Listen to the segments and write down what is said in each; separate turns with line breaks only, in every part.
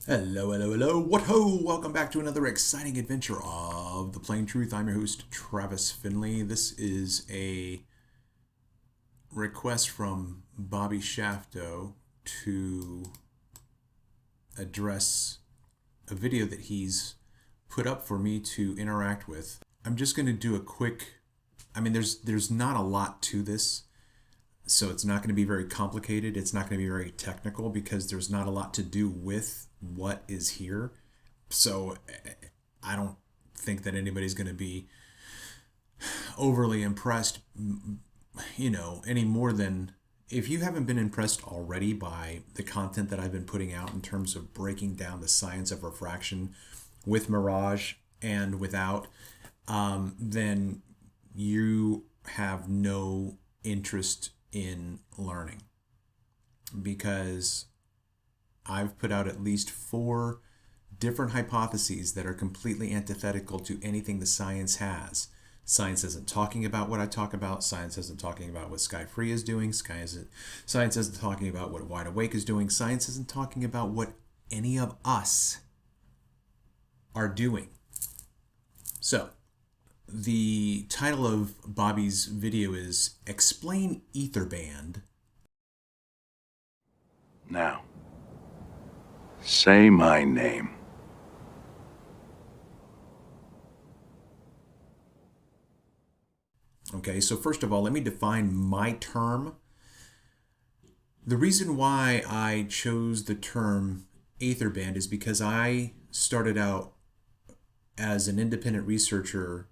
Hello, hello, hello. What ho? Welcome back to another exciting adventure of The Plain Truth. I'm your host, Travis Finley. This is a request from Bobby Shafto to address a video that he's put up for me to interact with. I'm just going to do a quick, there's not a lot to this, so it's not going to be very complicated. It's not going to be very technical because there's not a lot to do with what is here. So I don't think that anybody's going to be overly impressed, any more than if you haven't been impressed already by the content that I've been putting out in terms of breaking down the science of refraction with mirage and without, then you have no interest in learning, because I've put out at least 4 different hypotheses that are completely antithetical to anything the science has. Science isn't talking about what I talk about. Science isn't talking about what Sky Free is doing. Science isn't talking about what Wide Awake is doing. Science isn't talking about what any of us are doing. So, the title of Bobby's video is Explain Ether Band.
Now, say my name.
Okay, so first of all, let me define my term. The reason why I chose the term ether band is because I started out as an independent researcher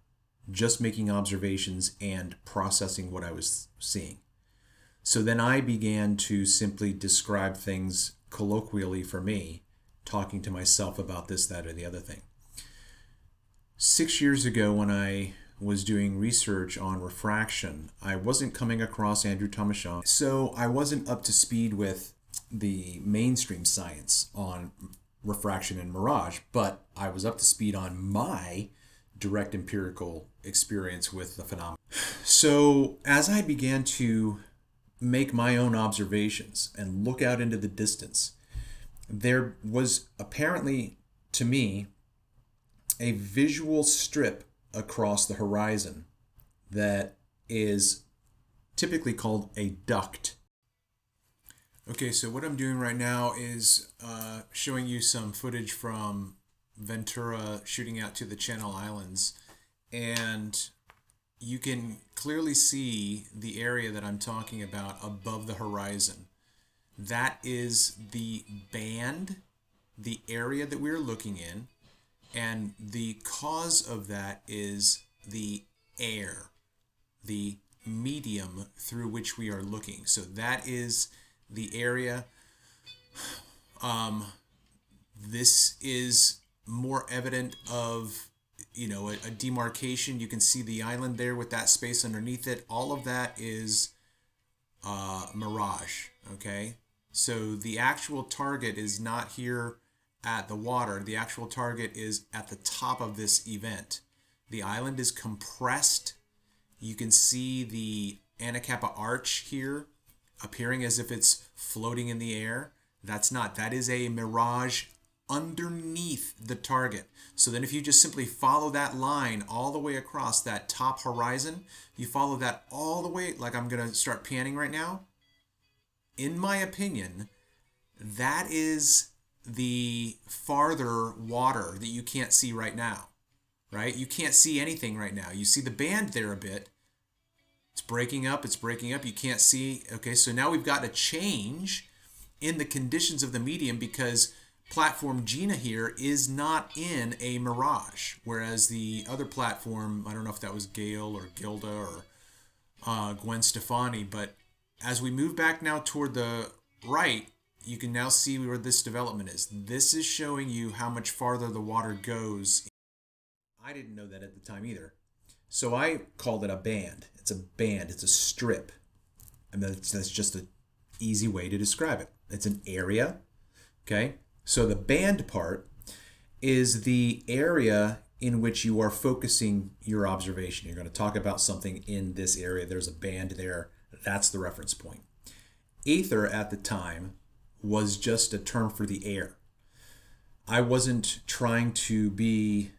just making observations and processing what I was seeing. So then I began to simply describe things colloquially for me, talking to myself about this, that, or the other thing. 6 years ago, when I was doing research on refraction, I wasn't coming across Andrew Thomas-Shaw, so I wasn't up to speed with the mainstream science on refraction and mirage, but I was up to speed on my direct empirical experience with the phenomenon. So as I began to make my own observations and look out into the distance, there was apparently, to me, a visual strip across the horizon that is typically called a duct. Okay, so what I'm doing right now is showing you some footage from Ventura shooting out to the Channel Islands, and you can clearly see the area that I'm talking about above the horizon. That is the band, the area that we're looking in, and the cause of that is the air, the medium through which we are looking. So that is the area. This is more evident of, a demarcation. You can see the island there with that space underneath it. All of that is mirage, okay? So the actual target is not here at the water. The actual target is at the top of this event. The island is compressed. You can see the Anacapa Arch here appearing as if it's floating in the air. That's not. That is a mirage underneath the target. So then if you just simply follow that line all the way across that top horizon, you follow that all the way, like I'm going to start panning right now. In my opinion, that is the farther water that you can't see right now, right? You can't see anything right now. You see the band there a bit. It's breaking up. You can't see. Okay, so now we've got a change in the conditions of the medium because platform Gina here is not in a mirage, whereas the other platform, I don't know if that was Gail or Gilda or Gwen Stefani, but as we move back now toward the right, you can now see where this development is. This is showing you how much farther the water goes. I didn't know that at the time either. So I called it a band. It's a band. It's a strip. And that's just an easy way to describe it. It's an area. Okay? So the band part is the area in which you are focusing your observation. You're going to talk about something in this area. There's a band there. That's the reference point. Ether at the time was just a term for the air. I wasn't trying to be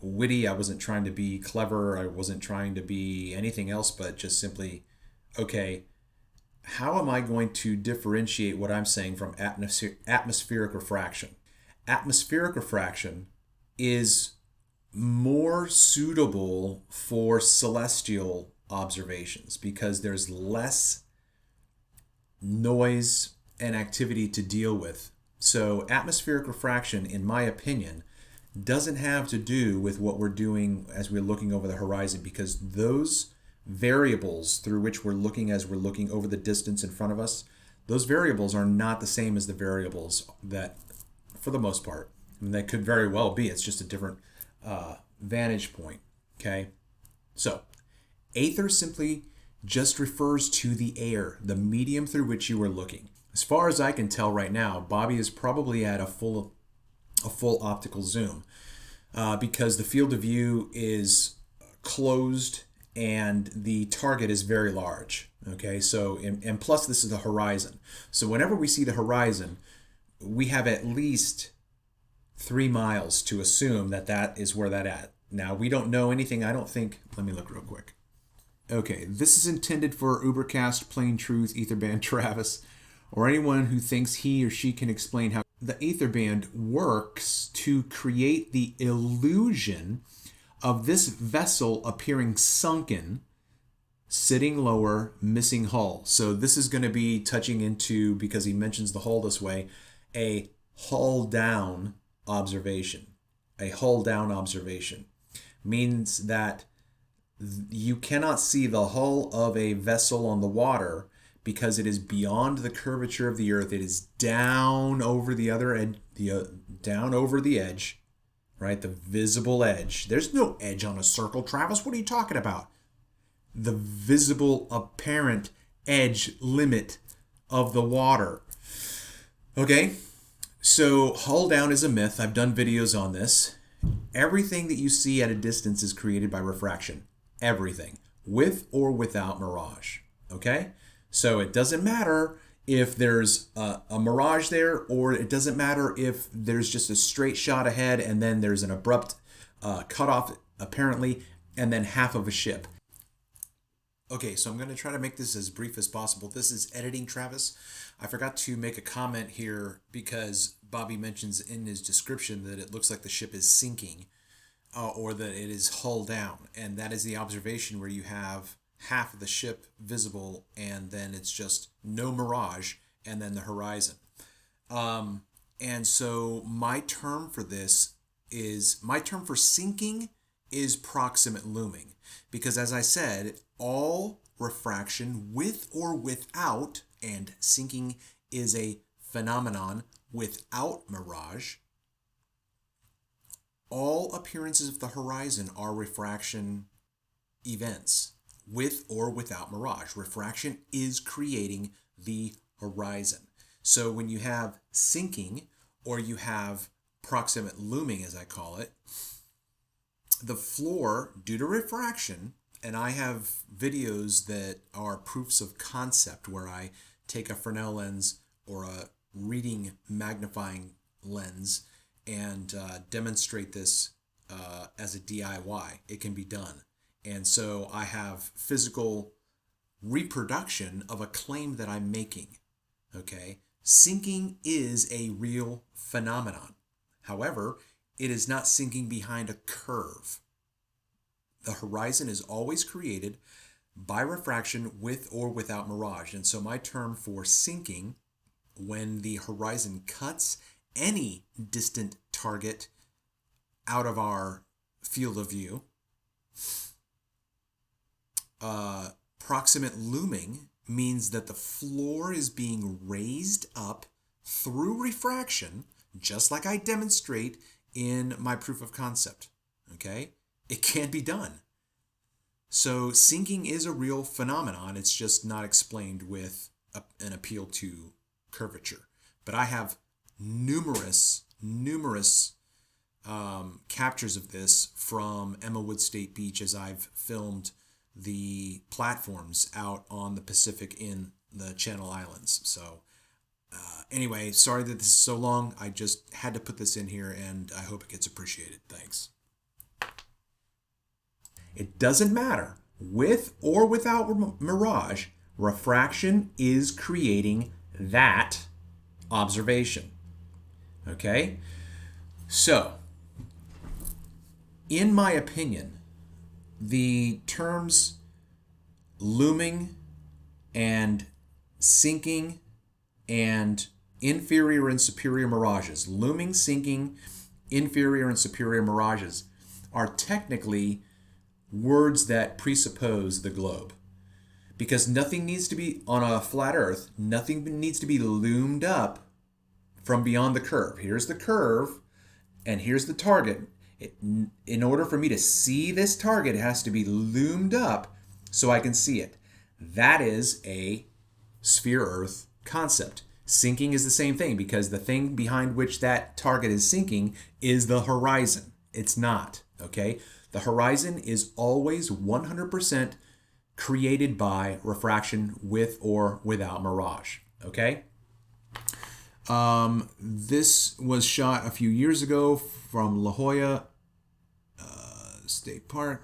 witty. I wasn't trying to be clever. I wasn't trying to be anything else but just simply, okay, how am I going to differentiate what I'm saying from atmospheric refraction? Atmospheric refraction is more suitable for celestial observations because there's less noise and activity to deal with. So, atmospheric refraction, in my opinion, doesn't have to do with what we're doing as we're looking over the horizon, because those variables through which we're looking as we're looking over the distance in front of us, those variables are not the same as the variables that, for the most part, and that could very well be, it's just a different vantage point. Okay, so aether simply just refers to the air, the medium through which you are looking. As far as I can tell right now, Bobby is probably at a full optical zoom because the field of view is closed and the target is very large. Okay, so and plus this is the horizon. So whenever we see the horizon, we have at least 3 miles to assume that that is where that at. Now we don't know anything. I don't think. Let me look real quick. Okay, this is intended for Ubercaste, Plain Truth, Aetherband Travis, or anyone who thinks he or she can explain how the Aetherband works to create the illusion of this vessel appearing sunken, sitting lower, missing hull. So this is going to be touching into, because he mentions the hull this way, a hull down observation. A hull down observation means that you cannot see the hull of a vessel on the water because it is beyond the curvature of the earth. It is down over the other edge, down over the edge, right? The visible edge. There's no edge on a circle, Travis. What are you talking about? The visible apparent edge limit of the water. Okay, so hull down is a myth. I've done videos on this. Everything that you see at a distance is created by refraction. Everything, with or without mirage. Okay, so it doesn't matter if there's a mirage there, or it doesn't matter if there's just a straight shot ahead and then there's an abrupt cutoff apparently, and then half of a ship. Okay, so I'm going to try to make this as brief as possible. This is editing, Travis. I forgot to make a comment here because Bobby mentions in his description that it looks like the ship is sinking or that it is hull down. And that is the observation where you have half of the ship visible and then it's just no mirage and then the horizon. And so my term for sinking is proximate looming. Because as I said, all refraction with or without, and sinking is a phenomenon without mirage, all appearances of the horizon are refraction events with or without mirage. Refraction is creating the horizon. So when you have sinking or you have proximate looming, as I call it, the floor, due to refraction, and I have videos that are proofs of concept where I take a Fresnel lens or a reading magnifying lens and demonstrate this as a DIY. It can be done. And so I have physical reproduction of a claim that I'm making. Okay? Sinking is a real phenomenon. However, it is not sinking behind a curve. The horizon is always created by refraction with or without mirage. And so my term for sinking, when the horizon cuts any distant target out of our field of view, proximate looming means that the floor is being raised up through refraction, just like I demonstrate in my proof of concept. Okay? It can be done. So sinking is a real phenomenon. It's just not explained with an appeal to curvature. But I have numerous captures of this from Emmawood State Beach as I've filmed the platforms out on the Pacific in the Channel Islands. So Anyway, sorry that this is so long. I just had to put this in here, and I hope it gets appreciated. Thanks. It doesn't matter. With or without mirage, refraction is creating that observation. Okay? So, in my opinion, the terms looming and sinking and inferior and superior mirages, looming, sinking, inferior and superior mirages, are technically words that presuppose the globe. Because nothing needs to be, on a flat earth, nothing needs to be loomed up from beyond the curve. Here's the curve, and here's the target. In order for me to see this target, it has to be loomed up so I can see it. That is a sphere Earth concept. Sinking is the same thing, because the thing behind which that target is sinking is the horizon. It's not, okay? The horizon is always 100% created by refraction with or without mirage, okay? This was shot a few years ago from La Jolla State Park.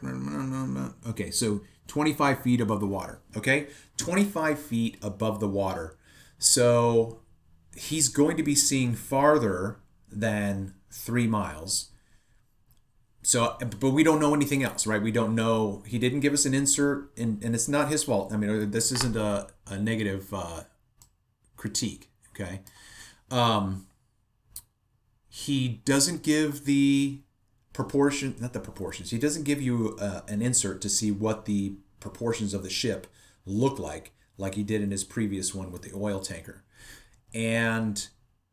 Okay, so 25 feet above the water, okay? 25 feet above the water. So he's going to be seeing farther than 3 miles. So, but we don't know anything else, right? We don't know. He didn't give us an insert, and it's not his fault. I mean, this isn't a negative critique, okay? He doesn't give the proportion, not the proportions. He doesn't give you an insert to see what the proportions of the ship look like he did in his previous one with the oil tanker. And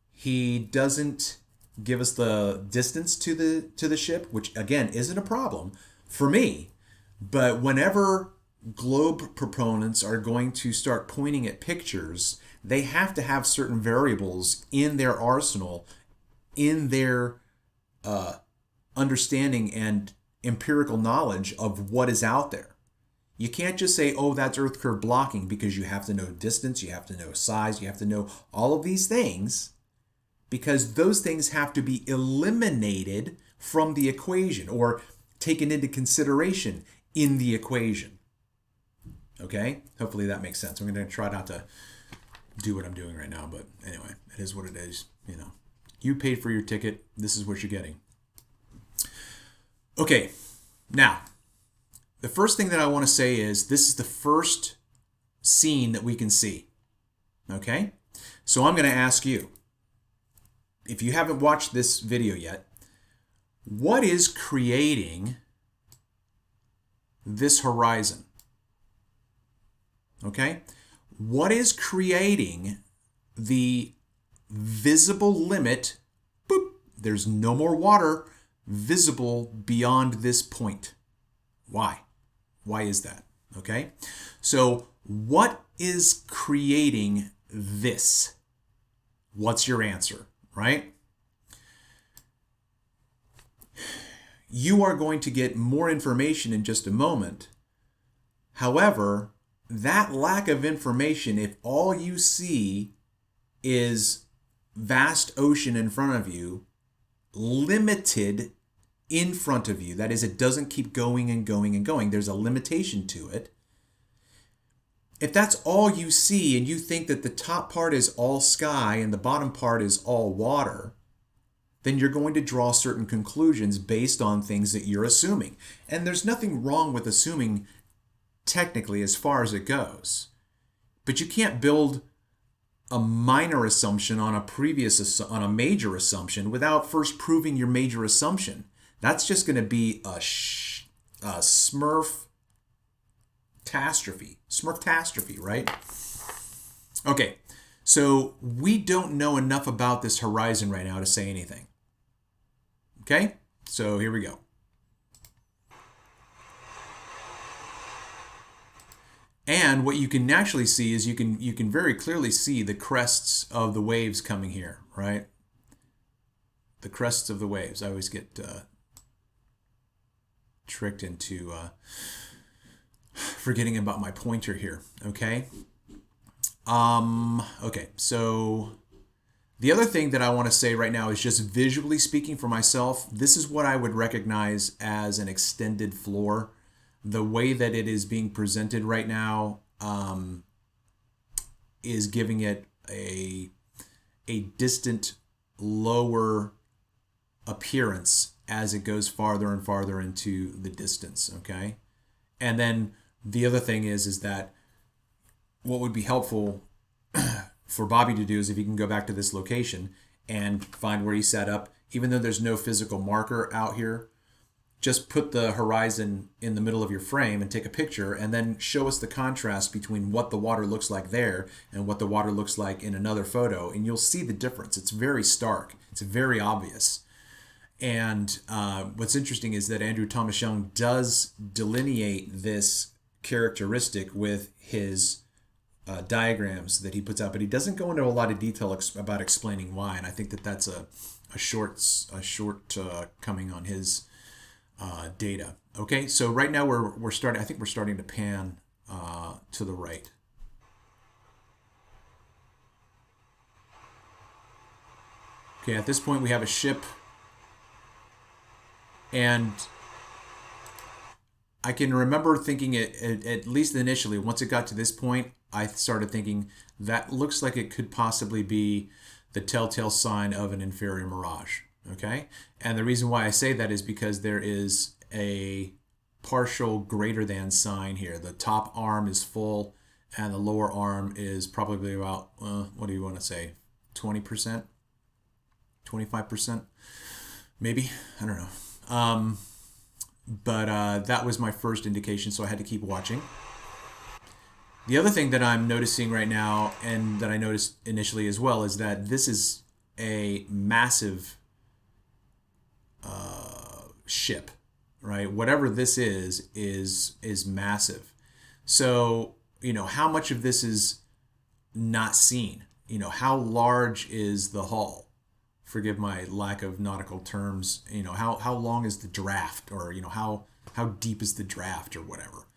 he doesn't give us the distance to the ship, which again isn't a problem for me. But whenever globe proponents are going to start pointing at pictures, they have to have certain variables in their arsenal, in their understanding and empirical knowledge of what is out there. You can't just say, oh, that's Earth curve blocking, because you have to know distance, you have to know size, you have to know all of these things, because those things have to be eliminated from the equation or taken into consideration in the equation. Okay? Hopefully that makes sense. I'm going to try not to do what I'm doing right now, but anyway, it is what it is. You know, you paid for your ticket. This is what you're getting. Okay, now, the first thing that I want to say is this is the first scene that we can see. Okay? So I'm going to ask you, if you haven't watched this video yet, what is creating this horizon? Okay? What is creating the visible limit? Boop, there's no more water visible beyond this point. Why? Why is that? Okay? So, what is creating this? What's your answer, right? You are going to get more information in just a moment. However, that lack of information, if all you see is vast ocean in front of you, limited in front of you, that is, it doesn't keep going and going and going, there's a limitation to it. If that's all you see and you think that the top part is all sky and the bottom part is all water, then you're going to draw certain conclusions based on things that you're assuming. And there's nothing wrong with assuming technically as far as it goes. But you can't build a minor assumption on a major assumption without first proving your major assumption. That's just going to be a Smurf-tastrophe, right? Okay, so we don't know enough about this horizon right now to say anything. Okay, so here we go. And what you can actually see is you can very clearly see the crests of the waves coming here, right? The crests of the waves. I always get tricked into forgetting about my pointer here. Okay. Okay. So The other thing that I want to say right now is just visually speaking for myself, this is what I would recognize as an extended floor. The way that it is being presented right now is giving it a distant, lower appearance as it goes farther and farther into the distance, okay? And then the other thing is that what would be helpful for Bobby to do is if he can go back to this location and find where he set up, even though there's no physical marker out here, just put the horizon in the middle of your frame and take a picture and then show us the contrast between what the water looks like there and what the water looks like in another photo. And you'll see the difference. It's very stark. It's very obvious. And what's interesting is that Andrew Thomas Young does delineate this characteristic with his diagrams that he puts out, but he doesn't go into a lot of detail about explaining why. And I think that that's a shortcoming on his data. Okay, so right now we're starting. I think we're starting to pan to the right. Okay, at this point we have a ship, and I can remember thinking it, at least initially, once it got to this point, I started thinking that looks like it could possibly be the telltale sign of an inferior mirage. Okay, and the reason why I say that is because there is a partial greater than sign here. The top arm is full and the lower arm is probably about, what do you want to say, 20%? 25%? Maybe? I don't know. But that was my first indication, so I had to keep watching. The other thing that I'm noticing right now, and that I noticed initially as well, is that this is a massive ship, right? Whatever this is massive. So, how much of this is not seen? How large is the hull? Forgive my lack of nautical terms. How long is the draft, or how deep is the draft, or whatever.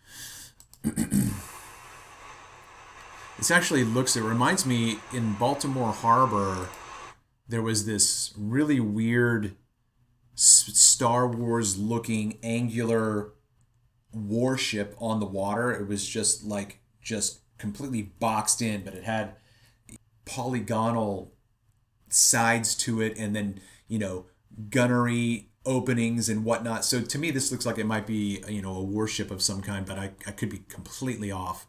This actually it reminds me, in Baltimore Harbor, there was this really weird Star Wars looking angular warship on the water. It was just completely boxed in, but it had polygonal sides to it, and then gunnery openings and whatnot. So to me, this looks like it might be a warship of some kind, but I could be completely off.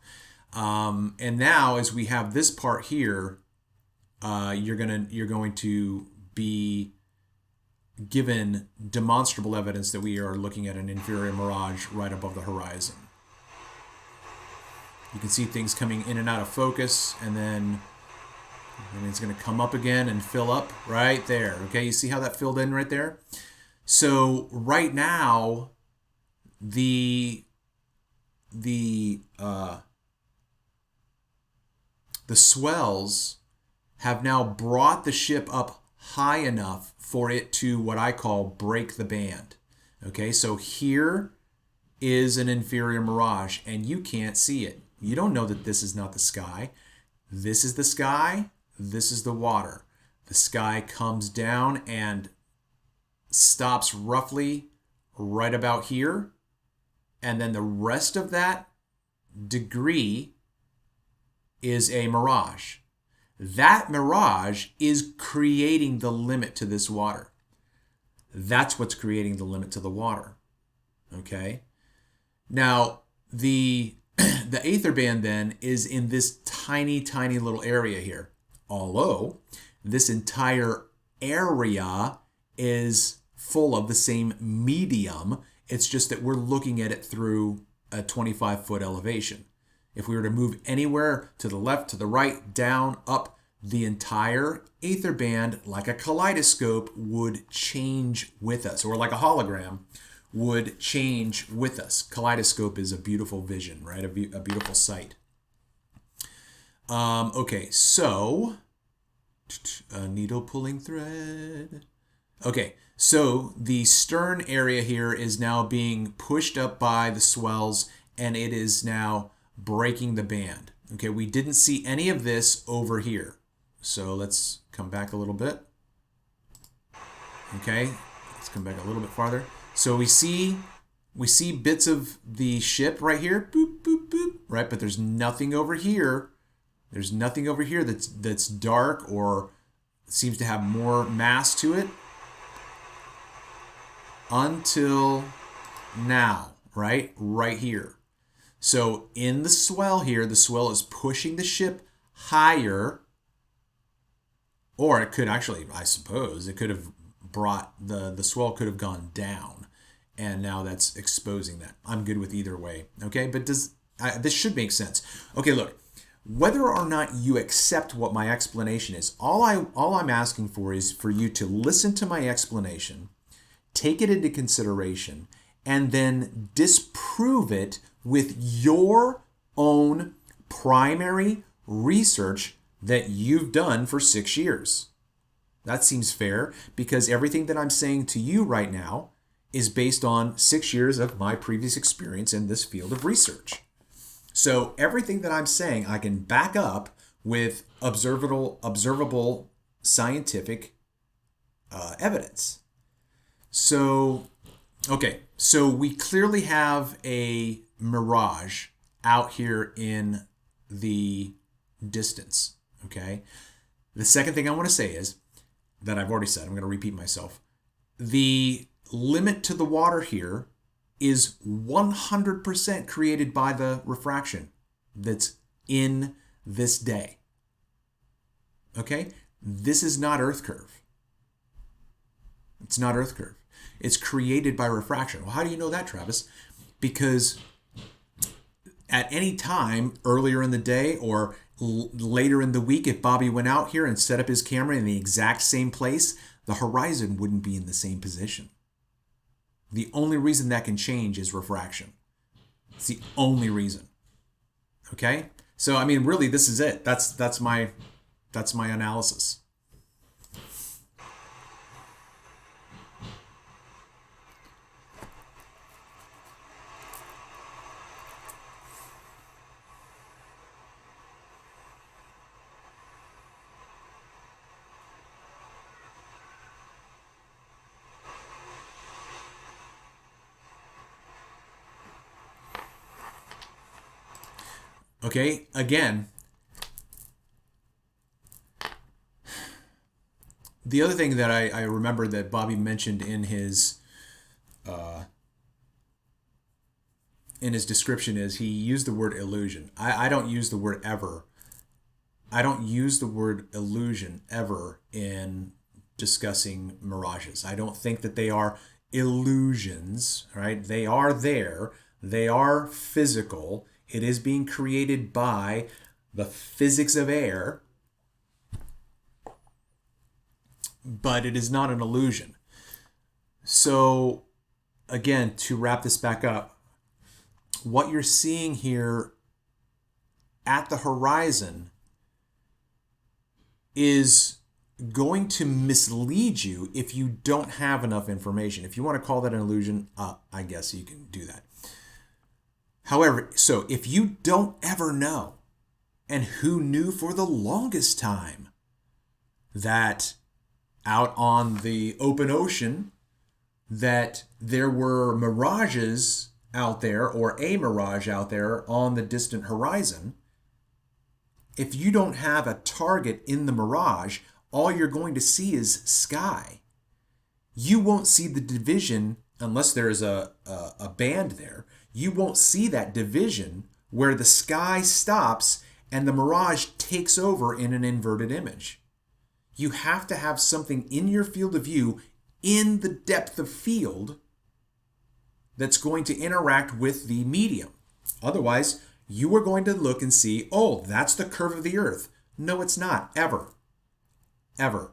And now, as we have this part here, you're going to be given demonstrable evidence that we are looking at an inferior mirage right above the horizon. You can see things coming in and out of focus, and then it's going to come up again and fill up right there. Okay, you see how that filled in right there? So right now, the swells have now brought the ship up high enough for it to, what I call, break the band. Okay, so here is an inferior mirage, and you can't see it. You don't know that this is not the sky. This is the sky. This is the water. The sky comes down and stops roughly right about here. And then the rest of that degree is a mirage. That mirage is creating the limit to this water. That's what's creating the limit to the water. Okay? Now, the aether band then is in this tiny, tiny little area here. Although this entire area is full of the same medium, it's just that we're looking at it through a 25-foot elevation. If we were to move anywhere to the left, to the right, down, up, the entire aether band, like a kaleidoscope, would change with us, or like a hologram would change with us. Kaleidoscope is a beautiful vision, right? A beautiful sight. Okay, so a needle pulling thread. Okay, so the stern area here is now being pushed up by the swells, and it is now breaking the band. Okay, we didn't see any of this over here. So let's come back a little bit. Okay, let's come back a little bit farther. So we see bits of the ship right here, boop, boop, boop, right? But there's nothing over here. There's nothing over here that's dark or seems to have more mass to it until now, right? Right here. So in the swell here, the swell is pushing the ship higher, or it could actually, I suppose, it could have brought the swell could have gone down, and now that's exposing that. I'm good with either way, okay? But this should make sense. Okay, look, whether or not you accept what my explanation is, all I'm asking for is for you to listen to my explanation, take it into consideration, and then disprove it with your own primary research that you've done for 6 years. That seems fair, because everything that I'm saying to you right now is based on 6 years of my previous experience in this field of research. So everything that I'm saying, I can back up with observable scientific evidence. So, okay, so we clearly have a mirage out here in the distance, okay? The second thing I want to say is, that I've already said, I'm going to repeat myself. The limit to the water here is 100% created by the refraction that's in this day. Okay? This is not Earth curve. It's not Earth curve. It's created by refraction. Well, how do you know that, Travis? Because at any time earlier in the day or later in the week, if Bobby went out here and set up his camera in the exact same place, the horizon wouldn't be in the same position. The only reason that can change is refraction. It's the only reason. Okay? So, I mean, really, this is it. That's my analysis. Okay, again, the other thing that I remember that Bobby mentioned in his description is he used the word illusion. I don't use the word ever. I don't use the word illusion ever in discussing mirages. I don't think that they are illusions, right? They are there. They are physical. It is being created by the physics of air, but it is not an illusion. So, again, to wrap this back up, what you're seeing here at the horizon is going to mislead you if you don't have enough information. If you want to call that an illusion, I guess you can do that. However, so if you don't ever know, and who knew for the longest time that out on the open ocean that there were mirages out there, or a mirage out there on the distant horizon, if you don't have a target in the mirage, all you're going to see is sky. You won't see the division unless there's a band there. You won't see that division where the sky stops and the mirage takes over in an inverted image. You have to have something in your field of view in the depth of field that's going to interact with the medium. Otherwise, you are going to look and see, oh, that's the curve of the Earth. No, it's not, ever. Ever.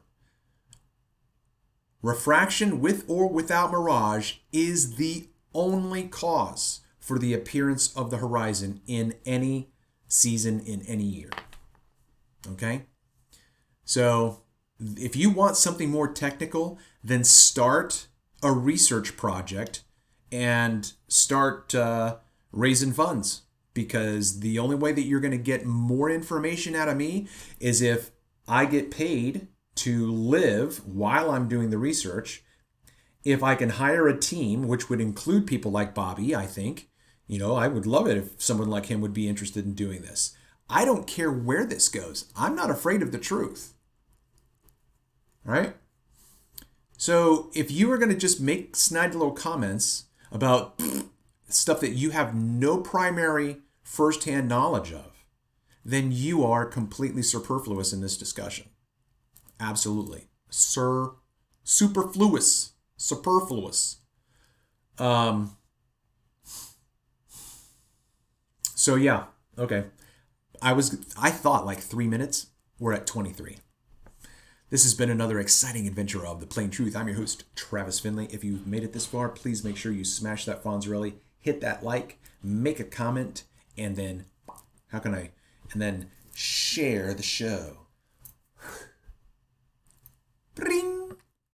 Refraction with or without mirage is the only cause for the appearance of the horizon in any season, in any year. Okay? So, if you want something more technical, then start a research project and start raising funds. Because the only way that you're going to get more information out of me is if I get paid to live while I'm doing the research. If I can hire a team, which would include people like Bobby, I think, I would love it if someone like him would be interested in doing this. I don't care where this goes. I'm not afraid of the truth. Right? So if you are going to just make snide little comments about stuff that you have no primary firsthand knowledge of, then you are completely superfluous in this discussion. Absolutely. Superfluous. Superfluous. So yeah, okay. I thought like 3 minutes. We're at 23. This has been another exciting adventure of The Plain Truth. I'm your host, Travis Finley. If you've made it this far, please make sure you smash that Fonzarelli, hit that like, make a comment, and then, and then share the show. Bring.